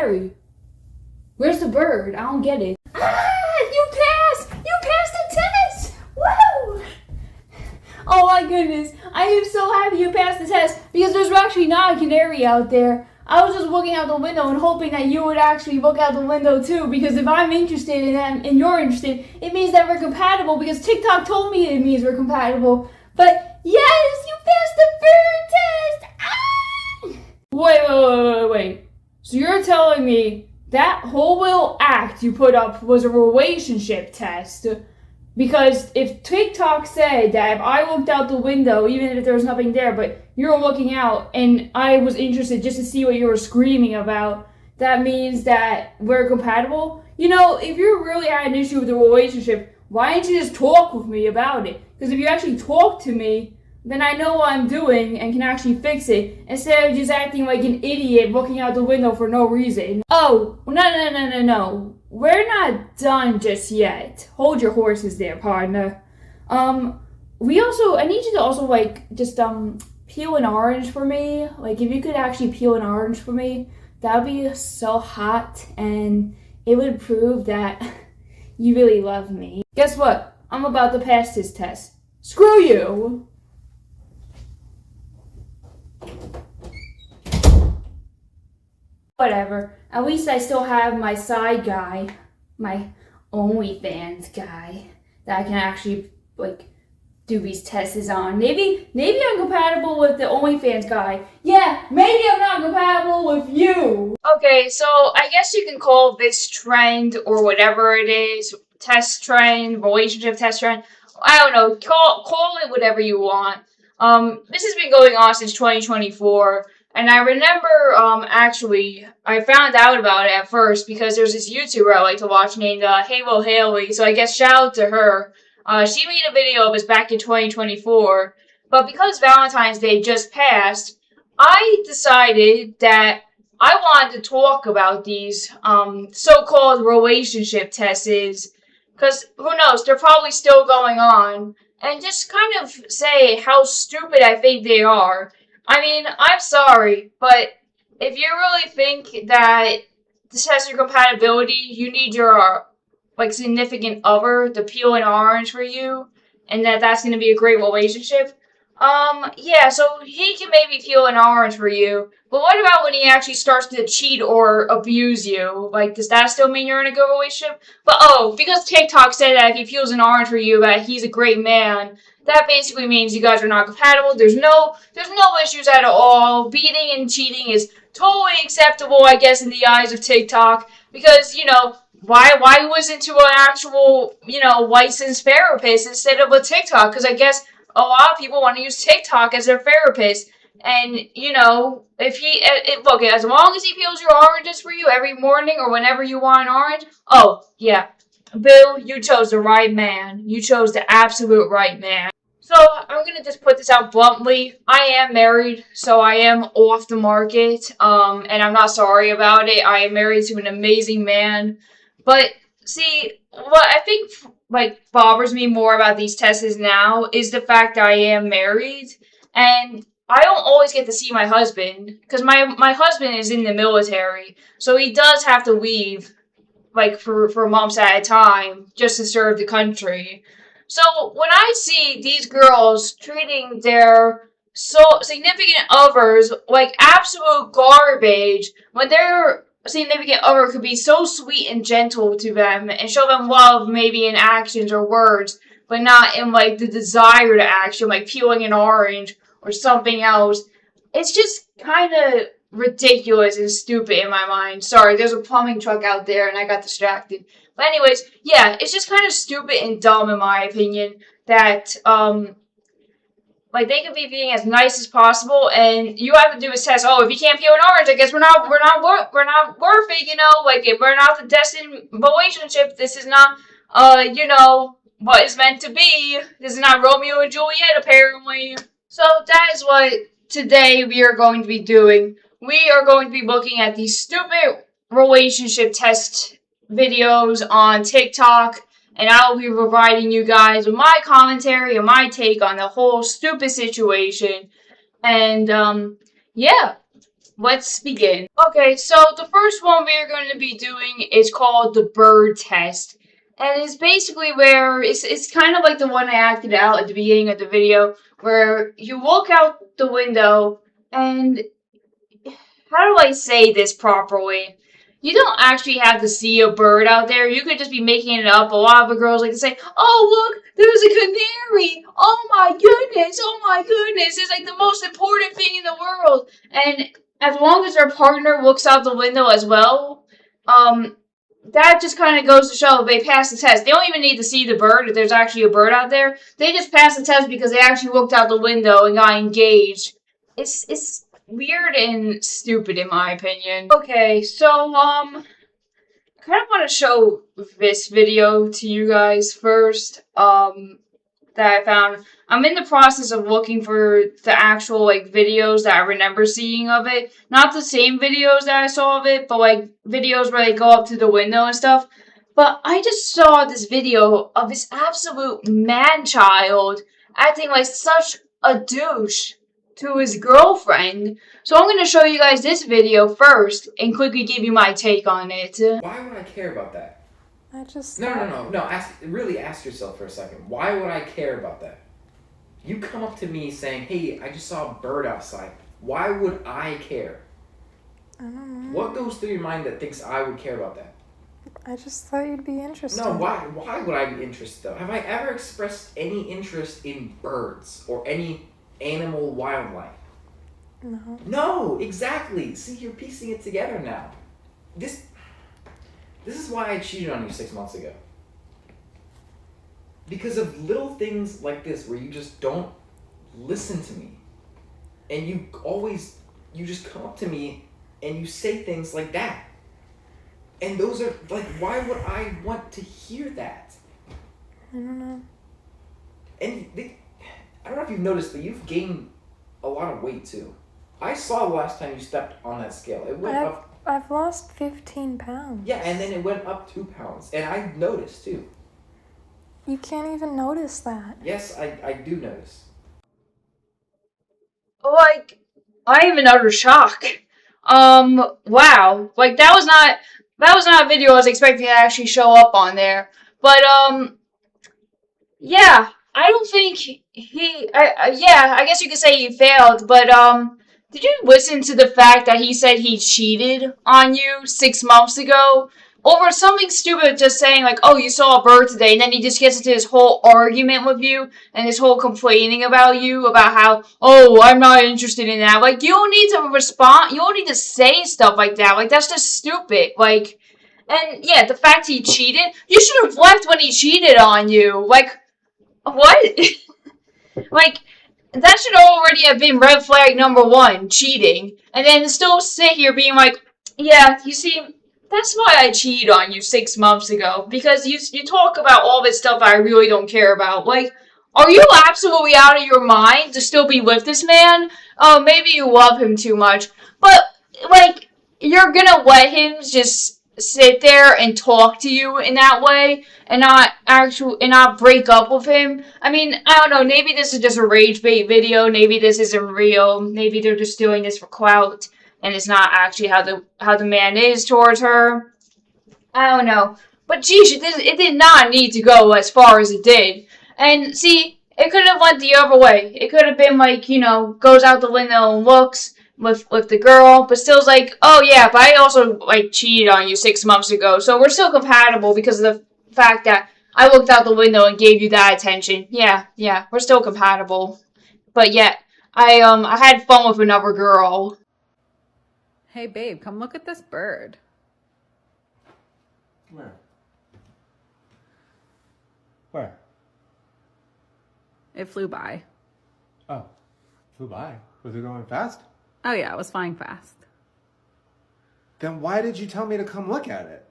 scary. Where's the bird? I don't get it. You passed! You passed the test! Woo! Oh my goodness. I am so happy you passed the test because there's actually not a canary out there. I was just looking out the window and hoping that you would actually look out the window too, because if I'm interested in them and you're interested, it means that we're compatible because TikTok told me it means we're compatible. But yes, you passed the bird test! Ah! Wait. So you're telling me that whole little act you put up was a relationship test? Because if TikTok said that if I looked out the window, even if there was nothing there, but you were looking out and I was interested just to see what you were screaming about, that means that we're compatible? You know, if you really had an issue with the relationship, why didn't you just talk with me about it? Because if you actually talk to me, then I know what I'm doing and can actually fix it, instead of just acting like an idiot looking out the window for no reason. Oh, no. We're not done just yet. Hold your horses there, partner. I need you to also, peel an orange for me. Like, if you could actually peel an orange for me, that would be so hot, and it would prove that you really love me. Guess what? I'm about to pass this test. Screw you! Whatever. At least I still have my side guy, my OnlyFans guy, that I can actually, do these tests on. Maybe I'm compatible with the OnlyFans guy. Yeah, maybe I'm not compatible with you. Okay, so I guess you can call this trend, or whatever it is, test trend, relationship test trend. I don't know. Call it whatever you want. This has been going on since 2024. And I remember, I found out about it at first because there's this YouTuber I like to watch named Halo Haley. So I guess shout out to her. She made a video of us back in 2024. But because Valentine's Day just passed, I decided that I wanted to talk about these so-called relationship tests. Because who knows, they're probably still going on. And just kind of say how stupid I think they are. I mean, I'm sorry, but if you really think that this has your compatibility, you need your, significant other to peel an orange for you, and that's going to be a great relationship, yeah, so he can maybe peel an orange for you, but what about when he actually starts to cheat or abuse you? Does that still mean you're in a good relationship? But, because TikTok said that if he peels an orange for you, that he's a great man, that basically means you guys are not compatible. There's no issues at all. Beating and cheating is totally acceptable, I guess, in the eyes of TikTok. Because, why listen to an actual, licensed therapist instead of a TikTok? Because I guess a lot of people want to use TikTok as their therapist. And, look, as long as he peels your oranges for you every morning or whenever you want an orange, oh, yeah. Bill, you chose the right man. You chose the absolute right man. So, I'm going to just put this out bluntly. I am married, so I am off the market, and I'm not sorry about it. I am married to an amazing man. But, see, what I think, bothers me more about these tests now is the fact that I am married, and I don't always get to see my husband, because my husband is in the military, so he does have to leave, for months at a time, just to serve the country. So, when I see these girls treating their significant others like absolute garbage, when their significant other could be so sweet and gentle to them and show them love maybe in actions or words, but not in, the desire to action, like peeling an orange or something else, it's just kind of ridiculous and stupid in my mind. Sorry, there's a plumbing truck out there and I got distracted. But anyways, yeah, it's just kind of stupid and dumb in my opinion that, they could be being as nice as possible, and you have to do a test. Oh, if you can't peel an orange, I guess we're not worth it, if we're not the destined relationship, this is not, what is meant to be. This is not Romeo and Juliet, apparently. So that is what today we are going to be doing. We are going to be looking at these stupid relationship test videos on TikTok, and I will be providing you guys with my commentary and my take on the whole stupid situation. And, yeah. let's begin. Okay, so the first one we're going to be doing is called the bird test. And it's basically where it's kind of like the one I acted out at the beginning of the video, where you look out the window and how do I say this properly? You don't actually have to see a bird out there. You could just be making it up. A lot of the girls like to say, "Oh, look, there's a canary. Oh my goodness. Oh my goodness. It's like the most important thing in the world." And as long as their partner looks out the window as well, that just kind of goes to show they passed the test. They don't even need to see the bird if there's actually a bird out there. They just passed the test because they actually looked out the window and got engaged. It's weird and stupid in my opinion. Okay, so kind of want to show this video to you guys first. That I found. I'm in the process of looking for the actual like videos that I remember seeing of it. Not the same videos that I saw of it, but like videos where they go up to the window and stuff. But I just saw this video of this absolute man child acting like such a douche to his girlfriend. So I'm going to show you guys this video first and quickly give you my take on it. Why would I care about that? I just... No. Really ask yourself for a second. Why would I care about that? You come up to me saying, "Hey, I just saw a bird outside." Why would I care? I don't know. What goes through your mind that thinks I would care about that? I just thought you'd be interested. No, why would I be interested though? Have I ever expressed any interest in birds or any animal wildlife? No. No, exactly. See, you're piecing it together now. This is why I cheated on you 6 months ago. Because of little things like this where you just don't listen to me. And you just come up to me and you say things like that. And those are, like, why would I want to hear that? I don't know. And I don't know if you've noticed, but you've gained a lot of weight too. I saw the last time you stepped on that scale. It went up. I've lost 15 pounds. Yeah, and then it went up 2 pounds. And I noticed too. You can't even notice that. Yes, I do notice. Like, I am in utter shock. Wow. Like, that was not a video I was expecting to actually show up on there. But, yeah, I don't think I guess you could say he failed, but, did you listen to the fact that he said he cheated on you 6 months ago? Over something stupid, just saying like, "Oh, you saw a bird today," and then he just gets into this whole argument with you, and this whole complaining about you, about how, "Oh, I'm not interested in that." Like, you don't need to respond, you don't need to say stuff like that, like, that's just stupid, like, and yeah, the fact he cheated, you should have left when he cheated on you, like, what? Like, that should already have been red flag number 1, cheating. And then still sit here being like, "Yeah, you see, that's why I cheated on you 6 months ago. Because you talk about all this stuff I really don't care about." Like, are you absolutely out of your mind to still be with this man? Oh, maybe you love him too much. But, like, you're gonna let him just sit there and talk to you in that way and not break up with him. I mean, I don't know, maybe this is just a rage bait video, maybe this isn't real, maybe they're just doing this for clout and it's not actually how the man is towards her. I don't know. But geez, it did not need to go as far as it did. And see, it could have went the other way. It could have been like, goes out the window and looks with the girl, but still's like, "Oh yeah, but I also like cheated on you 6 months ago, so we're still compatible because of the fact that I looked out the window and gave you that attention. Yeah, we're still compatible. But yet, I had fun with another girl." Hey babe, come look at this bird. Where? Where? It flew by. Oh, flew by. Was it going fast? Oh yeah, it was flying fast. Then why did you tell me to come look at it?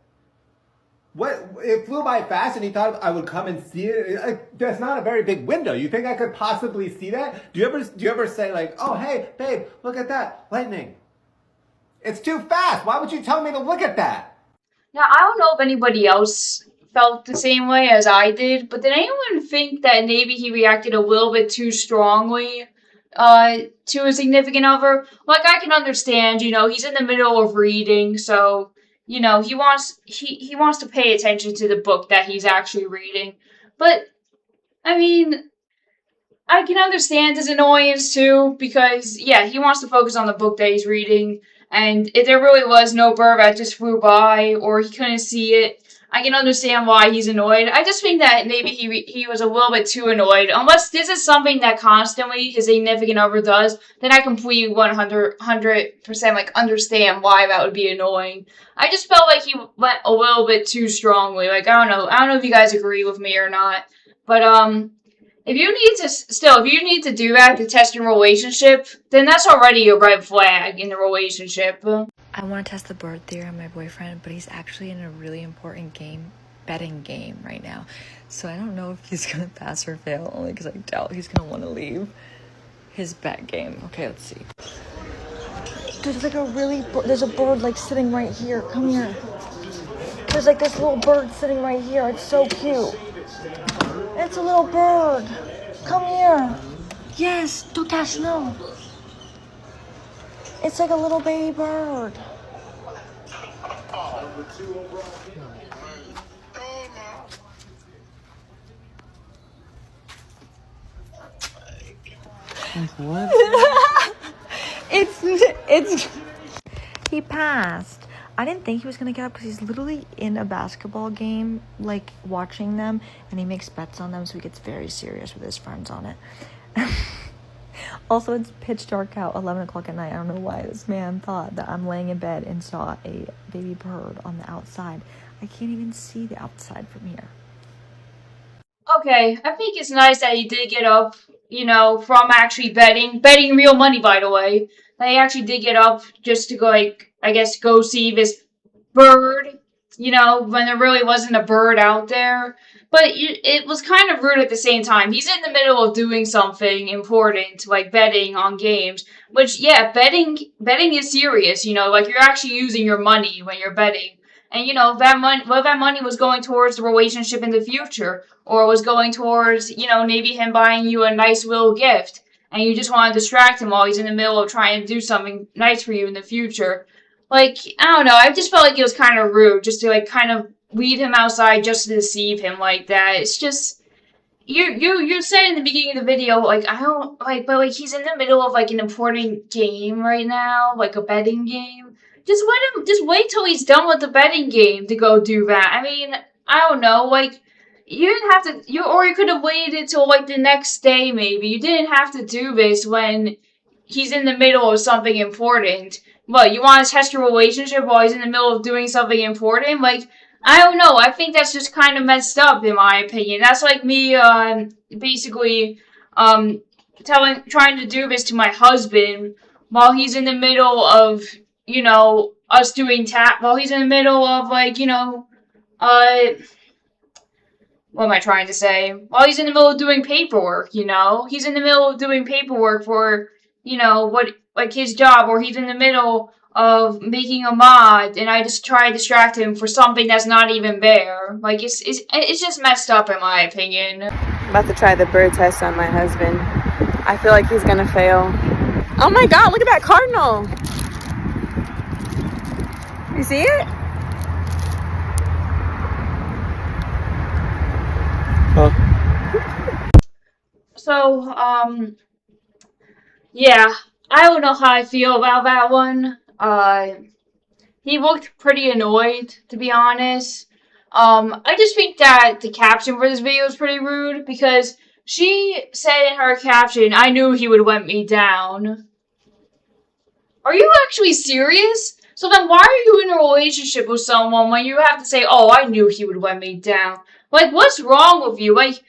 What? It flew by fast and you thought I would come and see it? That's not a very big window. You think I could possibly see that? Do you ever say like, "Oh, hey, babe, look at that, lightning"? It's too fast. Why would you tell me to look at that? Now, I don't know if anybody else felt the same way as I did, but did anyone think that maybe he reacted a little bit too strongly to a significant other. Like, I can understand, he's in the middle of reading, so, he wants to pay attention to the book that he's actually reading. But, I mean, I can understand his annoyance too, because yeah, he wants to focus on the book that he's reading, and if there really was no bird that just flew by, or he couldn't see it, I can understand why he's annoyed. I just think that maybe he was a little bit too annoyed. Unless this is something that constantly his significant other does, then I completely 100% like understand why that would be annoying. I just felt like he went a little bit too strongly. Like, I don't know if you guys agree with me or not, but if you need to do that to test your relationship, then that's already a red flag in the relationship. I want to test the bird theory on my boyfriend, but he's actually in a really important betting game right now. So I don't know if he's going to pass or fail, only because I doubt he's going to want to leave his bet game. Okay, let's see. There's like there's a bird like sitting right here. Come here. There's like this little bird sitting right here. It's so cute. It's a little bird. Come here. Yes, Dukash, no. It's like a little baby bird. What? It's he passed. I didn't think he was gonna get up because he's literally in a basketball game, like watching them, and he makes bets on them, so he gets very serious with his friends on it. Also, it's pitch dark out, 11 o'clock at night. I don't know why this man thought that I'm laying in bed and saw a baby bird on the outside. I can't even see the outside from here. Okay, I think it's nice that he did get up, from actually betting real money, by the way. That he actually did get up just to go, like, I guess, go see this bird, when there really wasn't a bird out there. But it was kind of rude at the same time. He's in the middle of doing something important, like betting on games. Which, yeah, betting is serious, like you're actually using your money when you're betting. And that money was going towards the relationship in the future, or was going towards, maybe him buying you a nice little gift, and you just want to distract him while he's in the middle of trying to do something nice for you in the future. Like, I don't know, I just felt like it was kind of rude, just to, like, kind of lead him outside just to deceive him like that. It's just, you said in the beginning of the video, like, I don't, like, but, like, he's in the middle of, like, an important game right now, like, a betting game. Just wait till he's done with the betting game to go do that. I mean, I don't know, like, you didn't have to, or you could have waited till, like, the next day, maybe. You didn't have to do this when he's in the middle of something important. What, you want to test your relationship while he's in the middle of doing something important? Like, I don't know. I think that's just kind of messed up, in my opinion. That's like me, basically, trying to do this to my husband while he's in the middle of, us doing while he's in the middle of, like, what am I trying to say? While he's in the middle of doing paperwork, He's in the middle of doing paperwork for, what, like, his job, or he's in the middle of making a mod, and I just try to distract him for something that's not even there. Like, it's just messed up, in my opinion. I'm about to try the bird test on my husband. I feel like he's gonna fail. Oh my god, look at that cardinal! You see it? So, yeah, I don't know how I feel about that one. He looked pretty annoyed, to be honest. I just think that the caption for this video is pretty rude, because she said in her caption, "I knew he would let me down." Are you actually serious? So then why are you in a relationship with someone when you have to say, "Oh, I knew he would let me down"? Like, what's wrong with you? Like,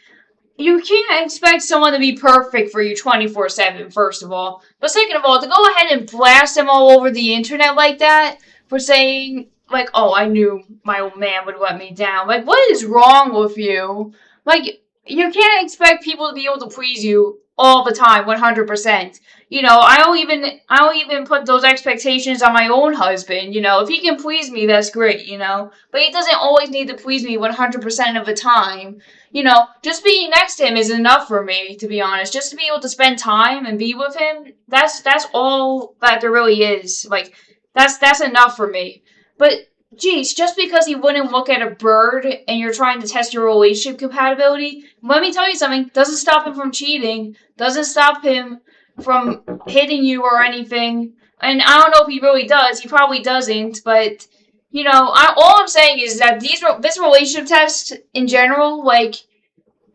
you can't expect someone to be perfect for you 24/7, first of all. But second of all, to go ahead and blast them all over the internet like that for saying, like, "Oh, I knew my old man would let me down." Like, what is wrong with you? Like, you can't expect people to be able to please you all the time, 100%. You know, I don't even put those expectations on my own husband. You know, if he can please me, that's great. You know, but he doesn't always need to please me 100% of the time. You know, just being next to him is enough for me, to be honest. Just to be able to spend time and be with him, that's all that there really is. Like, that's enough for me. But geez, just because he wouldn't look at a bird and you're trying to test your relationship compatibility, let me tell you something, doesn't stop him from cheating, doesn't stop him from hitting you or anything. And I don't know if he really does, he probably doesn't, but, you know, all I'm saying is that this relationship test in general, like,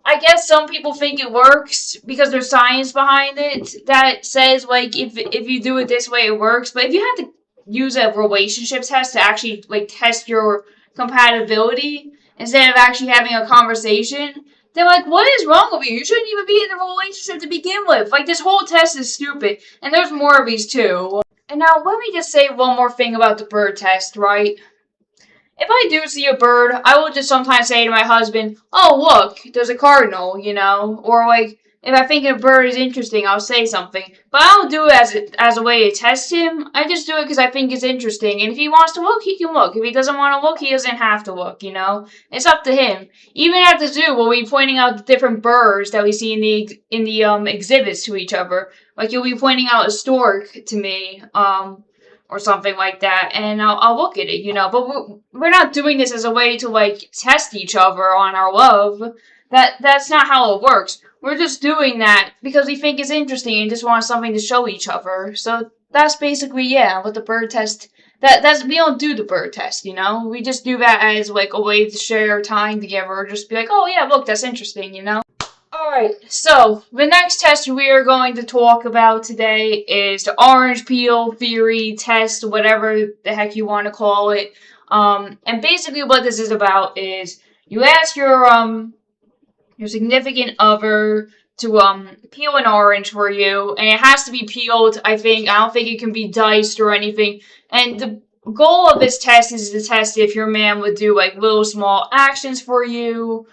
I guess some people think it works because there's science behind it that says like if you do it this way it works. But if you have to use a relationship test to actually like test your compatibility instead of actually having a conversation, then like what is wrong with you? You shouldn't even be in a relationship to begin with. Like this whole test is stupid. And there's more of these too. And now let me just say one more thing about the bird test, right? If I do see a bird, I will just sometimes say to my husband, "Oh, look, there's a cardinal," you know? Or, like, if I think a bird is interesting, I'll say something. But I don't do it as a way to test him. I just do it because I think it's interesting. And if he wants to look, he can look. If he doesn't want to look, he doesn't have to look, you know? It's up to him. Even at the zoo, we'll be pointing out the different birds that we see in the exhibits to each other. Like, you'll be pointing out a stork to me, or something like that, and I'll look at it, you know. But we're not doing this as a way to like test each other on our love. That's not how it works. We're just doing that because we think it's interesting and just want something to show each other. So that's basically with the bird test. That's we don't do the bird test, you know. We just do that as like a way to share time together. Just be like, oh yeah, look, that's interesting, you know. Alright, so the next test we are going to talk about today is the orange peel theory test, whatever the heck you want to call it. And basically what this is about is you ask your significant other to peel an orange for you, and it has to be peeled, I think. I don't think it can be diced or anything. And the goal of this test is to test if your man would do like little small actions for you.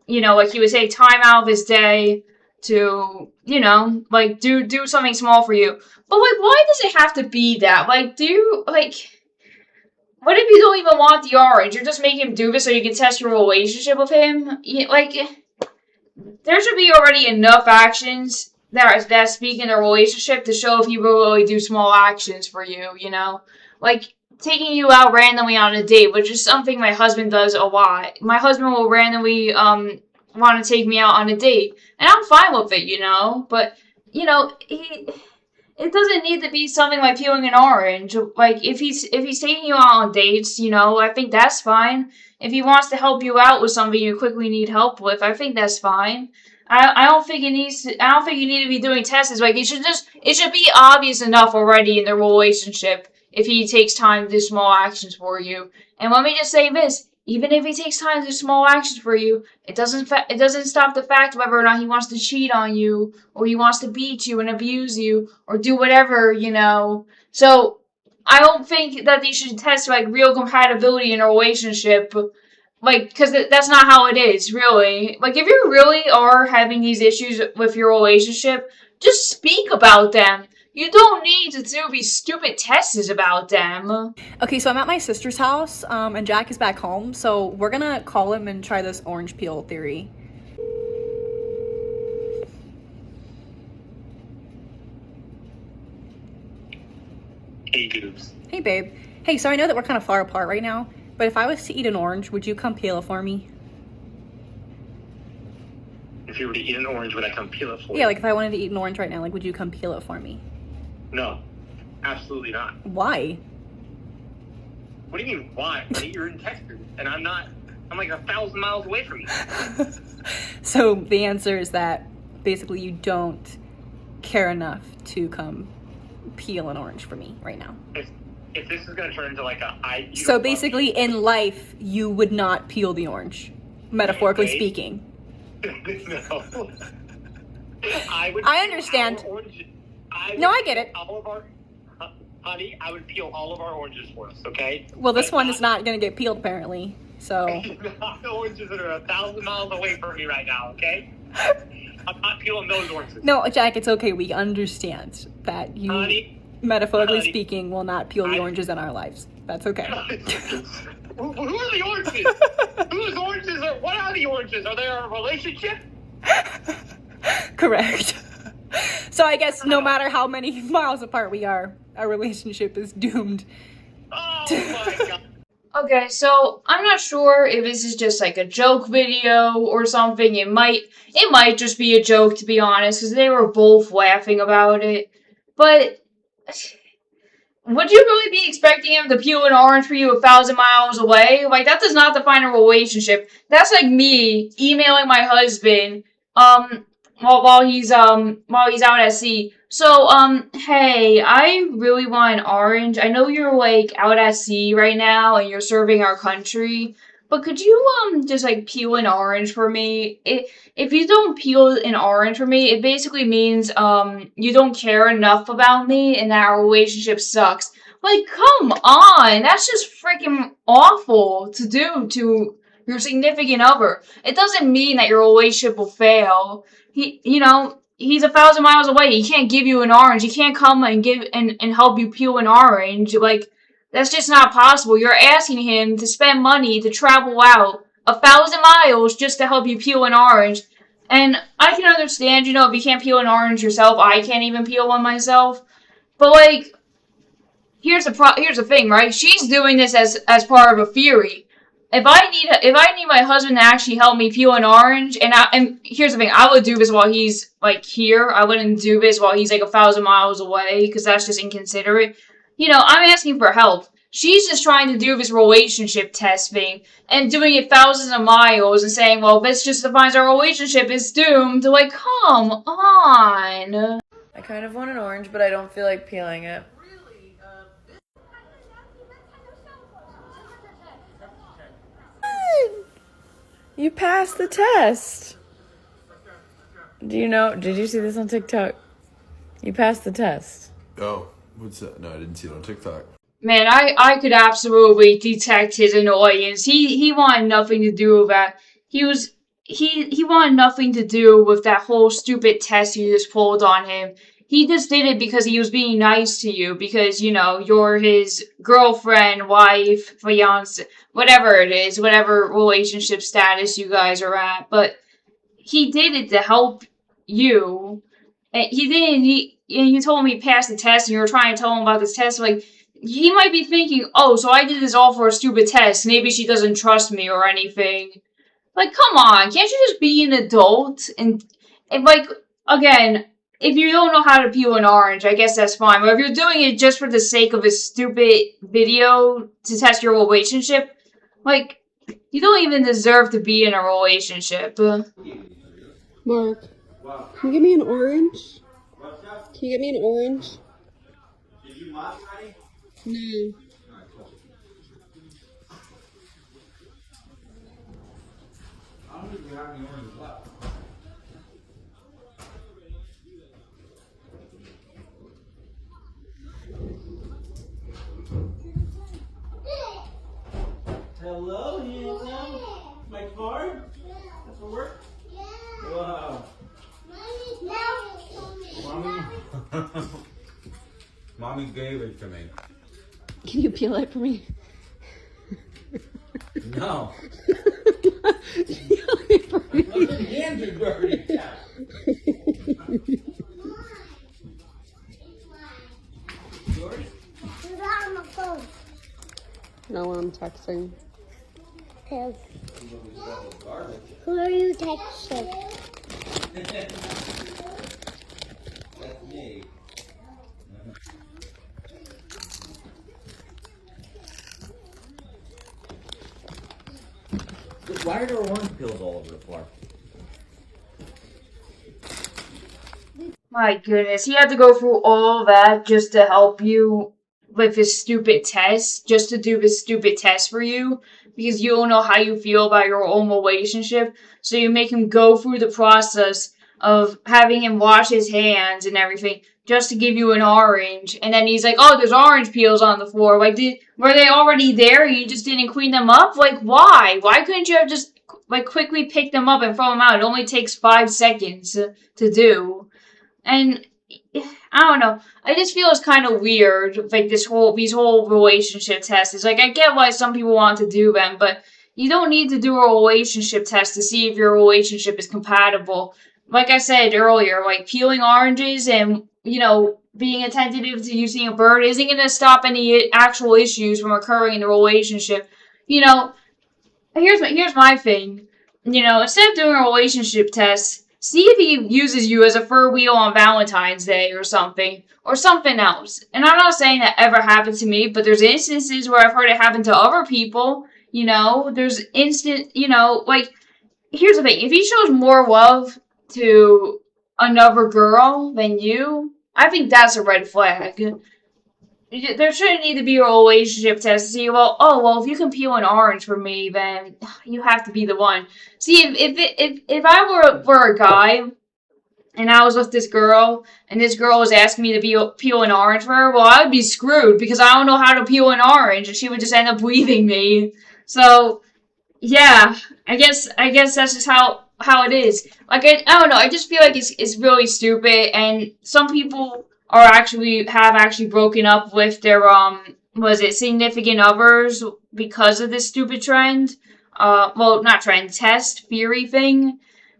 You know, like he would take time out of his day to, you know, like do something small for you. But like, why does it have to be that? Like, what if you don't even want the orange? You're just making him do this so you can test your relationship with him? Like, there should be already enough actions that speak in a relationship to show if he will really do small actions for you, you know? Like, taking you out randomly on a date, which is something my husband does a lot. My husband will randomly want to take me out on a date, and I'm fine with it, you know. But you know, it doesn't need to be something like peeling an orange. Like if he's taking you out on dates, you know, I think that's fine. If he wants to help you out with something you quickly need help with, I think that's fine. I don't think I don't think you need to be doing tests. Like it should be obvious enough already in the relationship if he takes time to do small actions for you. And let me just say this: even if he takes time to do small actions for you, it doesn't stop the fact whether or not he wants to cheat on you, or he wants to beat you and abuse you, or do whatever, you know. So I don't think that they should test like real compatibility in a relationship, like because that's not how it is, really. Like if you really are having these issues with your relationship, just speak about them. You don't need to do these stupid tests about them. Okay, so I'm at my sister's house, and Jack is back home, so we're gonna call him and try this orange peel theory. Hey, Goobs. Hey, babe. Hey, so I know that we're kind of far apart right now, but if I was to eat an orange, would you come peel it for me? If you were to eat an orange, would I come peel it for you? Yeah, like if I wanted to eat an orange right now, like would you come peel it for me? No, absolutely not. Why? What do you mean, why? You're in Texas, and I'm not. I'm like 1,000 miles away from you. So the answer is that basically you don't care enough to come peel an orange for me right now. If this is gonna turn into like So basically in life, you would not peel the orange, metaphorically speaking. No. I understand. No, I get it. All of our, honey, I would peel all of our oranges for us, okay? Well, this one is not going to get peeled, apparently. So Not the oranges that are 1,000 miles away from me right now, okay? I'm not peeling those oranges. no, Jack, it's okay. We understand that you, Honey, metaphorically honey, speaking, will not peel the oranges in our lives. That's okay. Who are the oranges? Whose oranges are? What are the oranges? Are they a relationship? Correct. So I guess no matter how many miles apart we are, our relationship is doomed. Oh my god. Okay, so I'm not sure if this is just like a joke video or something. It might just be a joke, to be honest, because they were both laughing about it. But would you really be expecting him to peel an orange for you 1,000 miles away? Like, that does not define a relationship. That's like me emailing my husband, while he's out at sea. So, hey, I really want an orange. I know you're, like, out at sea right now and you're serving our country, but could you, just, like, peel an orange for me? If you don't peel an orange for me, it basically means, you don't care enough about me and that our relationship sucks. Like, come on! That's just freaking awful to do to your significant other. It doesn't mean that your relationship will fail. He's 1,000 miles away. He can't give you an orange. He can't come and and help you peel an orange. Like, that's just not possible. You're asking him to spend money to travel out 1,000 miles just to help you peel an orange. And I can understand, if you can't peel an orange yourself, I can't even peel one myself. But like, here's the thing, right? She's doing this as part of a theory. If I need my husband to actually help me peel an orange, and here's the thing, I would do this while he's like here. I wouldn't do this while he's like 1,000 miles away because that's just inconsiderate. I'm asking for help. She's just trying to do this relationship test thing and doing it thousands of miles and saying, well, this just defines our relationship is doomed. Like, come on. I kind of want an orange, but I don't feel like peeling it. You passed the test. Did you see this on TikTok? You passed the test. Oh, what's that? No, I didn't see it on TikTok. Man, I could absolutely detect his annoyance. He wanted nothing to do with that. He wanted nothing to do with that whole stupid test you just pulled on him. He just did it because he was being nice to you, because, you're his girlfriend, wife, fiance, whatever it is, whatever relationship status you guys are at. But he did it to help you. And you told me he passed the test, and you were trying to tell him about this test. Like, he might be thinking, oh, so I did this all for a stupid test. Maybe she doesn't trust me or anything. Like, come on, can't you just be an adult? And like, again, if you don't know how to peel an orange, I guess that's fine. But if you're doing it just for the sake of a stupid video to test your relationship, like, you don't even deserve to be in a relationship. Mark, can you give me an orange? Can you get me an orange? Did you want honey? No. I don't think we have any oranges left. Hello, handsome. My card? That's for work? Yeah. Wow. Mommy. Mommy gave it to me. Can you peel it for me? No. Peel it for me. My hands are dirty. Yours? No, I'm texting. Who are you texting? That's me. Why are there orange peels all over the floor? My goodness, he had to go through all that just to help you with his stupid test, just to do this stupid test for you, because you don't know how you feel about your own relationship, so you make him go through the process of having him wash his hands and everything, just to give you an orange. And then he's like, oh, there's orange peels on the floor. Like, were they already there? You just didn't clean them up? Like, why? Why couldn't you have just, like, quickly pick them up and throw them out? It only takes 5 seconds to do. And I don't know. I just feel it's kind of weird, like these whole relationship tests. Like, I get why some people want to do them, but you don't need to do a relationship test to see if your relationship is compatible. Like I said earlier, like peeling oranges and, you know, being attentive to you seeing a bird isn't going to stop any actual issues from occurring in the relationship. You know, here's my thing. You know, instead of doing a relationship test, see if he uses you as a fur wheel on Valentine's Day or something else. And I'm not saying that ever happened to me, but there's instances where I've heard it happen to other people. You know, there's like, here's the thing. If he shows more love to another girl than you, I think that's a red flag. There shouldn't need to be a relationship test to see, well, if you can peel an orange for me, then you have to be the one. See, if I were a guy, and I was with this girl, and this girl was asking me to peel an orange for her, well, I would be screwed, because I don't know how to peel an orange, and she would just end up leaving me. So, yeah, I guess that's just how it is. Like, I don't know, I just feel like it's really stupid, and some people have actually broken up with their, significant others because of this stupid trend. Well, not trend, test, theory thing.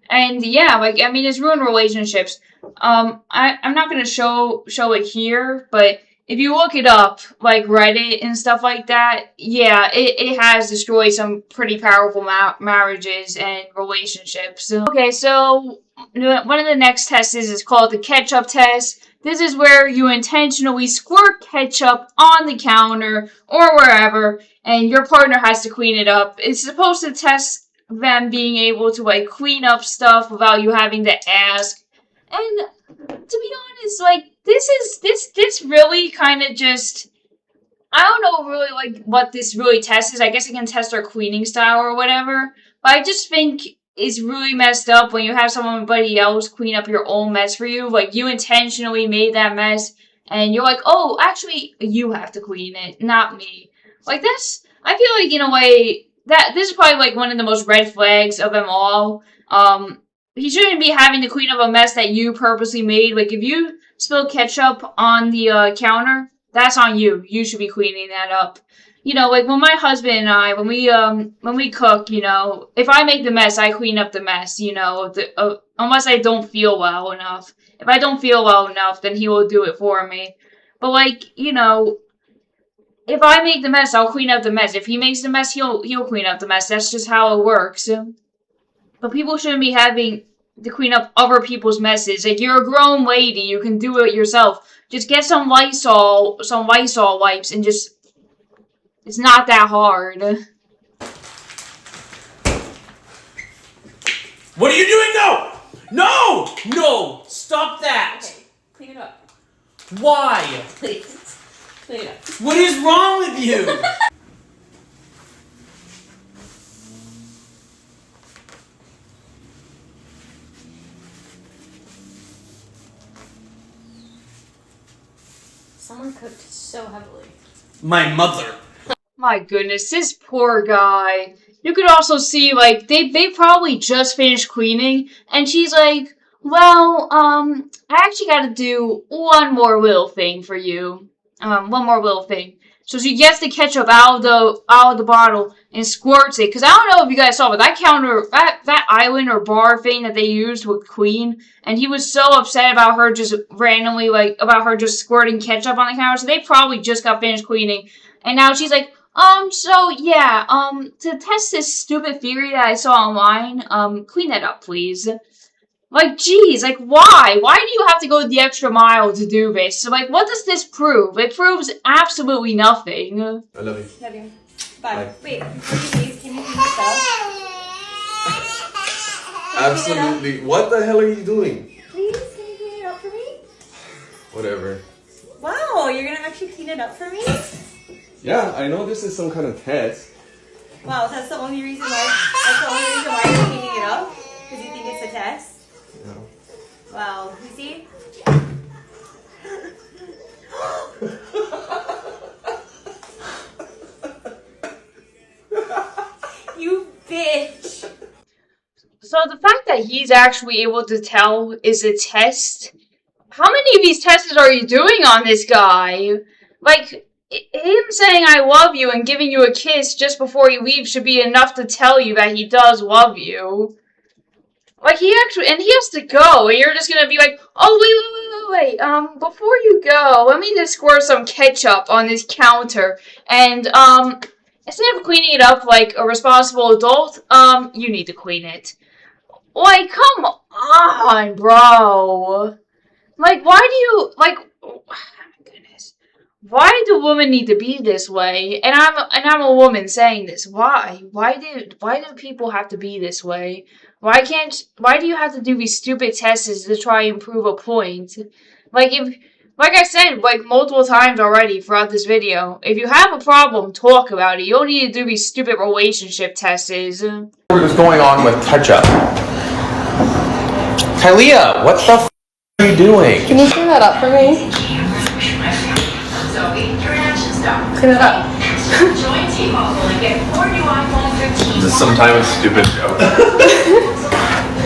And yeah, like, I mean, it's ruined relationships. I'm not gonna show it here, but if you look it up, like Reddit and stuff like that, yeah, it has destroyed some pretty powerful marriages and relationships. Okay, so one of the next tests is called the ketchup test. This is where you intentionally squirt ketchup on the counter or wherever, and your partner has to clean it up. It's supposed to test them being able to, like, clean up stuff without you having to ask. And to be honest, like, this really kind of just, I don't know really, like, what this really tests is. I guess it can test our cleaning style or whatever, but I just think it's really messed up when you have somebody else clean up your own mess for you. Like, you intentionally made that mess, and you're like, oh, actually, you have to clean it, not me. Like, I feel like, in a way, that this is probably, like, one of the most red flags of them all. He shouldn't be having to clean up a mess that you purposely made. Like, if you spill ketchup on the counter, that's on you. You should be cleaning that up. You know, like, when my husband and I, when we cook, you know, if I make the mess, I clean up the mess, you know, unless I don't feel well enough. If I don't feel well enough, then he will do it for me. But, like, you know, if I make the mess, I'll clean up the mess. If he makes the mess, he'll clean up the mess. That's just how it works. But people shouldn't be having to clean up other people's messes. Like, you're a grown lady, you can do it yourself. Just get some Lysol wipes, and just, it's not that hard. What are you doing? No! No! No! Stop that! Okay, clean it up. Why? Please. Clean it up. What is wrong with you? Someone cooked so heavily. My mother. My goodness, this poor guy. You could also see, like, they probably just finished cleaning, and she's like, well, I actually gotta do one more little thing for you. One more little thing. So she gets the ketchup out of the bottle and squirts it. Cause I don't know if you guys saw, but that counter, that island or bar thing that they used with Queen, and he was so upset about her just randomly, like, about her just squirting ketchup on the counter. So they probably just got finished cleaning, and now she's like, so yeah, to test this stupid theory that I saw online, clean that up, please. Like, geez, like, why? Why do you have to go the extra mile to do this? So, like, what does this prove? It proves absolutely nothing. I love you. Love you. Bye. Bye. Wait, please, can you clean this up? Absolutely. What the hell are you doing? Please, can you clean it up for me? Whatever. Wow, you're gonna actually clean it up for me? Yeah, I know this is some kind of test. Wow, that's the only reason why you're cleaning it up? Because you think it's a test? Yeah. Wow, you see? You bitch. So the fact that he's actually able to tell is a test. How many of these tests are you doing on this guy? Like, him saying I love you and giving you a kiss just before he leaves should be enough to tell you that he does love you. Like, he actually, and he has to go, and you're just gonna be like, oh, wait, before you go, let me just squirt some ketchup on this counter, and, instead of cleaning it up like a responsible adult, you need to clean it. Like, come on, bro. Like, why do you, like, oh my goodness. Why do women need to be this way? And I'm a woman saying this. Why? Why do people have to be this way? Why do you have to do these stupid tests to try and prove a point? Like I said, like multiple times already throughout this video, if you have a problem, talk about it. You don't need to do these stupid relationship tests. What is going on with Ketchup? Kylia, what the f are you doing? Can you clean that up for me? Clean it up. This is some type of stupid joke.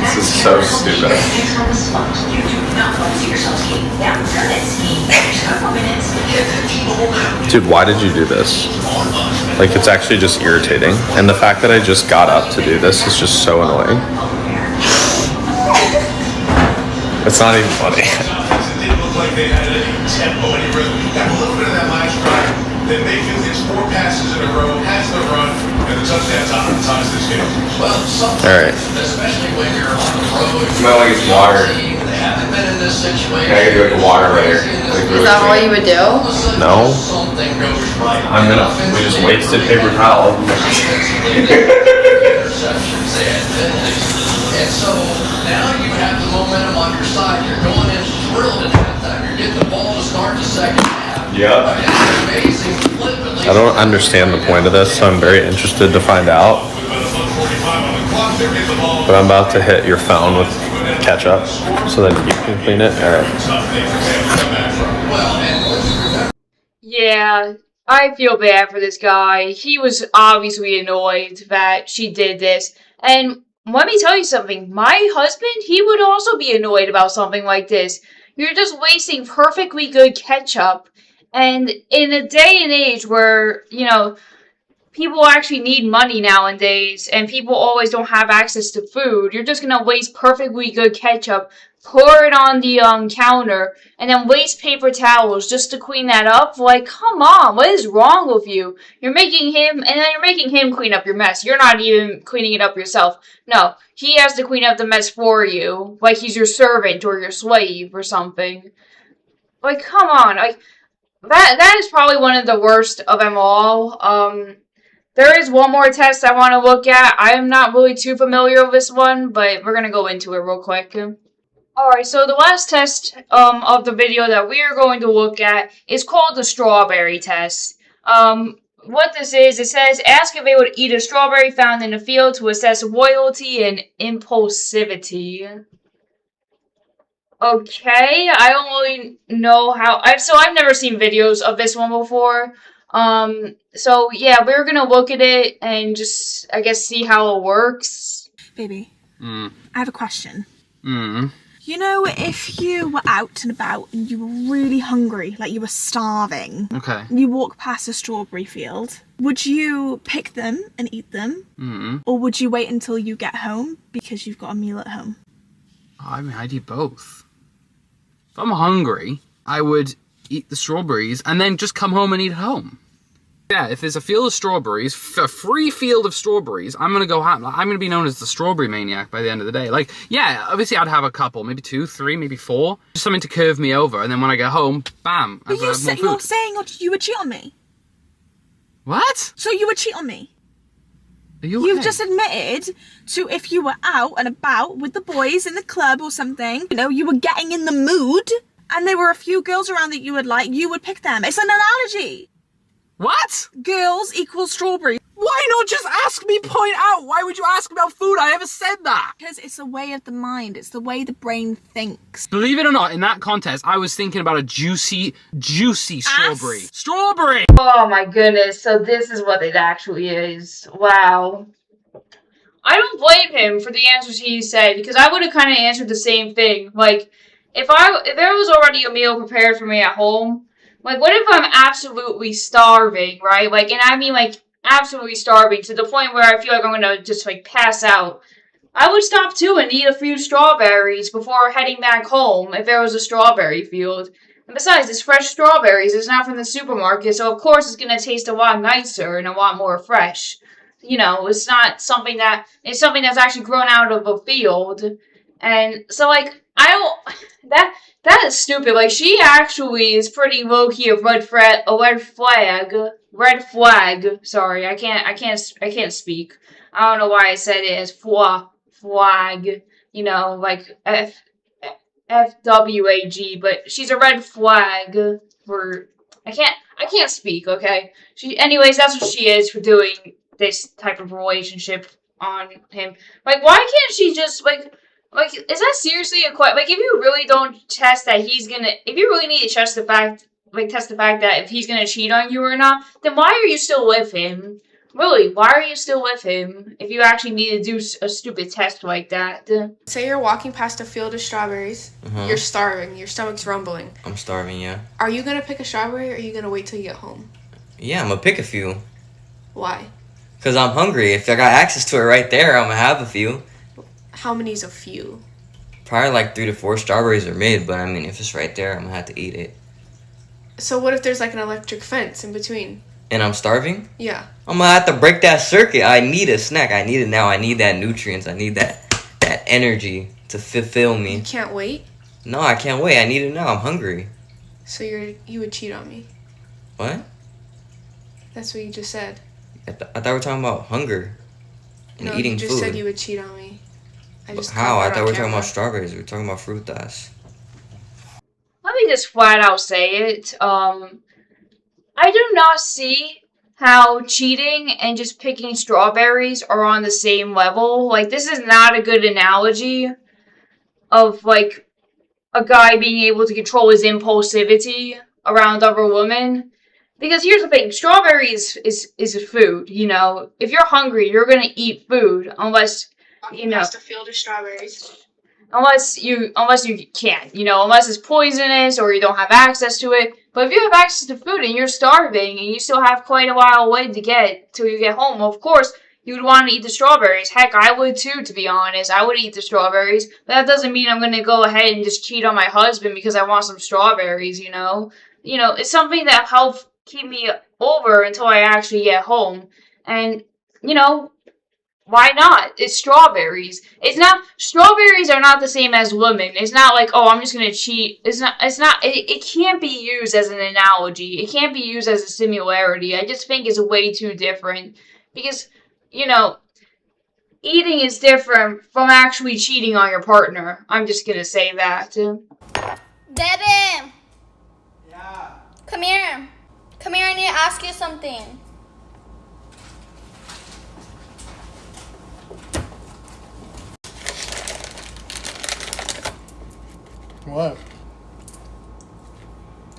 This is so stupid. Dude, why did you do this? Like, it's actually just irritating. And the fact that I just got up to do this is just so annoying. It's not even funny. It didn't look like they had any tempo, any rhythm. Got a little bit of that last drive. Then Mayfield hits 4 passes in a row, has the run, and the touchdown ties this game. Well, Alright. especially when you're on the road. Smell like it's water. They haven't been in this situation. I gotta do like a water layer. Like, Is that all you would do? No. Something goes right. We just wasted paper towel. Interceptions and penalties. And so now you have the momentum on your side. You're going in thrilled at halftime. You're getting the ball to start the second half. Yeah. I don't understand the point of this, so I'm very interested to find out. But I'm about to hit your phone with ketchup, so then you can clean it. Alright. Yeah, I feel bad for this guy. He was obviously annoyed that she did this. And let me tell you something. My husband, he would also be annoyed about something like this. You're just wasting perfectly good ketchup. And in a day and age where, you know, people actually need money nowadays and people always don't have access to food, you're just gonna waste perfectly good ketchup, pour it on the counter, and then waste paper towels just to clean that up? Like, come on, what is wrong with you? You're making him clean up your mess. You're not even cleaning it up yourself. No, he has to clean up the mess for you, like he's your servant or your slave or something. Like, come on, like, that is probably one of the worst of them all. There is one more test I want to look at. I am not really too familiar with this one, but we're going to go into it real quick. Alright, so the last test of the video that we are going to look at is called the strawberry test. What this is, it says, ask if they would eat a strawberry found in the field to assess loyalty and impulsivity. Okay, I don't really know how. I've never seen videos of this one before. So yeah, we're gonna look at it and just, I guess, see how it works. Baby, I have a question. You know, if you were out and about and you were really hungry, like you were starving, Okay. you walk past a strawberry field, would you pick them and eat them? Or would you wait until you get home because you've got a meal at home? I mean, I do both. If I'm hungry, I would eat the strawberries and then just come home and eat at home. Yeah, if there's a field of strawberries, a free field of strawberries, I'm gonna go ham. I'm gonna be known as the strawberry maniac by the end of the day. Like, yeah, obviously I'd have a couple, maybe 2, 3, maybe 4. Just something to curve me over, and then when I get home, bam, But you're saying you would cheat on me. What? So you would cheat on me? Are you okay? You've just admitted to, if you were out and about with the boys in the club or something, you know, you were getting in the mood, and there were a few girls around that you would like, you would pick them. It's an analogy. What? Girls equals strawberry. What Why not just ask me, point out? Why would you ask about food? I never said that. Because it's the way of the mind. It's the way the brain thinks. Believe it or not, in that context, I was thinking about a juicy strawberry. Strawberry! Oh my goodness, so this is what it actually is. Wow. I don't blame him for the answers he said, because I would have kind of answered the same thing. Like, if there was already a meal prepared for me at home, like, what if I'm absolutely starving, right? Like, and I mean, like, absolutely starving to the point where I feel like I'm gonna just, like, pass out. I would stop too and eat a few strawberries before heading back home if there was a strawberry field. And besides, it's fresh strawberries. It's not from the supermarket, so of course it's gonna taste a lot nicer and a lot more fresh. You know, it's not something it's something that's actually grown out of a field. And so, like, I don't, that is stupid. Like, she actually is pretty low-key a red flag. Sorry, I can't speak. I don't know why I said it as flag, you know, like FWAG, but she's a red flag for, I can't speak, okay? Anyways, that's what she is for doing this type of relationship on him. Like, why can't she just, like, is that seriously a question? Like, if you really don't test that if you really need to test the fact that if he's gonna cheat on you or not, then why are you still with him? Really, why are you still with him if you actually need to do a stupid test like that? Say you're walking past a field of strawberries. You're starving. Your stomach's rumbling. I'm starving, yeah. Are you going to pick a strawberry or are you going to wait till you get home? Yeah, I'm gonna pick a few. Why? Because I'm hungry. If I got access to it right there, I'm gonna have a few. How many's a few? Probably like 3 to 4 strawberries are made, but I mean, if it's right there, I'm gonna have to eat it. So what if there's like an electric fence in between? And I'm starving? Yeah. I'm gonna have to break that circuit. I need a snack. I need it now. I need that nutrients. I need that energy to fulfill me. You can't wait? No, I can't wait. I need it now. I'm hungry. So you would cheat on me? What? That's what you just said. I thought we were talking about hunger and eating you just food. said you would cheat on me. How? I thought we were talking about strawberries. We were talking about frutas. Let me just flat out say it. I do not see how cheating and just picking strawberries are on the same level. Like, this is not a good analogy of, like, a guy being able to control his impulsivity around other women. Because here's the thing, strawberries is food, you know. If you're hungry, you're gonna eat food unless, you know. Past a field of strawberries. Unless you can't, you know, unless it's poisonous or you don't have access to it. But if you have access to food and you're starving and you still have quite a while away to get till you get home, of course you would want to eat the strawberries. Heck, I would too, to be honest. I would eat the strawberries. But that doesn't mean I'm gonna go ahead and just cheat on my husband because I want some strawberries, you know. You know, it's something that helps keep me over until I actually get home. And, you know, why not? It's strawberries. Strawberries are not the same as women. It's not like, oh, I'm just gonna cheat. It can't be used as an analogy. It can't be used as a similarity. I just think it's way too different. Because, you know, eating is different from actually cheating on your partner. I'm just gonna say that. Devin! Yeah? Come here. Come here, I need to ask you something. What?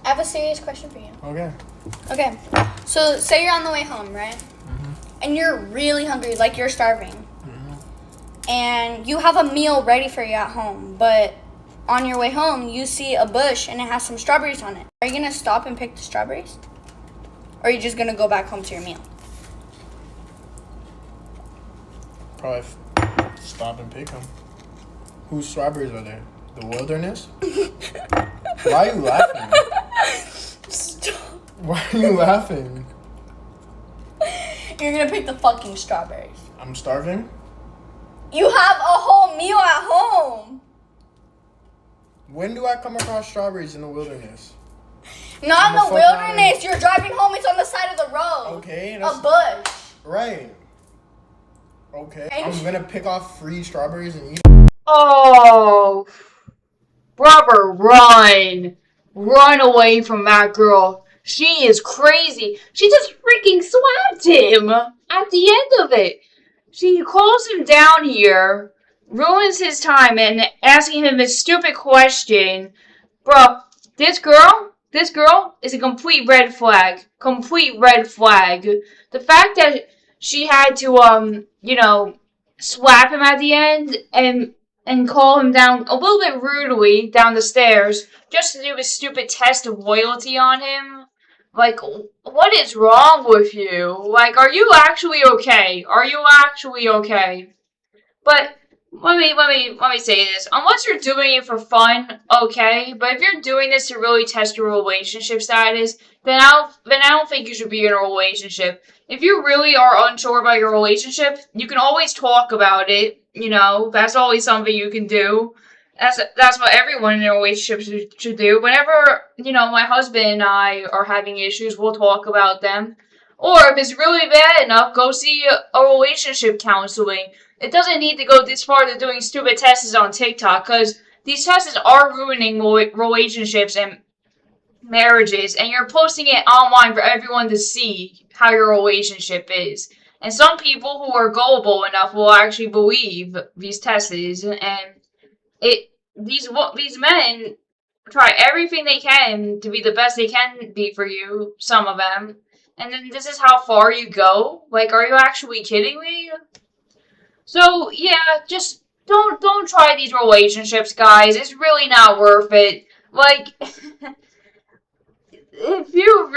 I have a serious question for you. Okay. Okay, so say you're on the way home, right? Mm-hmm. And you're really hungry, like you're starving. Mm-hmm. And you have a meal ready for you at home, but on your way home, you see a bush and it has some strawberries on it. Are you gonna stop and pick the strawberries? Or are you just gonna go back home to your meal? Probably stop and pick them. Whose strawberries are there? The wilderness? Why are you laughing? Stop. Why are you laughing? You're gonna pick the fucking strawberries. I'm starving? You have a whole meal at home. When do I come across strawberries in the wilderness? Not in the wilderness. You're driving home. It's on the side of the road. Okay. A bush. Right. Okay. I'm gonna pick off free strawberries and eat. Oh, Robert, run away from that girl. She is crazy. She just freaking slapped him at the end of it. She calls him down here, ruins his time, and asking him this stupid question. Bro, this girl is a complete red flag. Complete red flag. The fact that she had to, slap him at the end and call him down a little bit rudely down the stairs just to do a stupid test of loyalty on him. Like, what is wrong with you? Like, are you actually okay? Are you actually okay? But let me say this. Unless you're doing it for fun, okay. But if you're doing this to really test your relationship status, then I don't think you should be in a relationship. If you really are unsure about your relationship, you can always talk about it. You know, that's always something you can do. That's what everyone in a relationship should do. Whenever, my husband and I are having issues, we'll talk about them. Or if it's really bad enough, go see a relationship counseling. It doesn't need to go this far to doing stupid tests on TikTok, because these tests are ruining relationships and marriages, and you're posting it online for everyone to see how your relationship is. And some people who are gullible enough will actually believe these tests, and these men try everything they can to be the best they can be for you, some of them. And then this is how far you go? Like, are you actually kidding me? So, yeah, just don't try these relationships, guys. It's really not worth it. Like, if you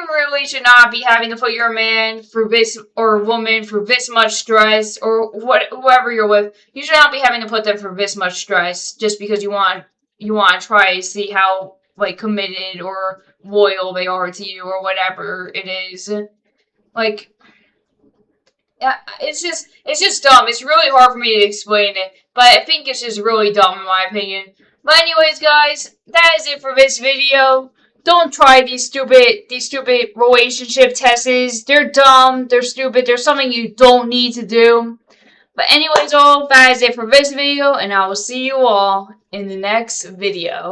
really should not be having to put your man through this, or woman through this much stress, or whoever you're with. You should not be having to put them through this much stress just because you want to try to see how, like, committed or loyal they are to you, or whatever it is. Like, yeah, it's just dumb. It's really hard for me to explain it, but I think it's just really dumb in my opinion. But anyways, guys, that is it for this video. Don't try these stupid relationship tests. They're dumb. They're stupid. They're something you don't need to do. But anyways, all that is it for this video, and I will see you all in the next video.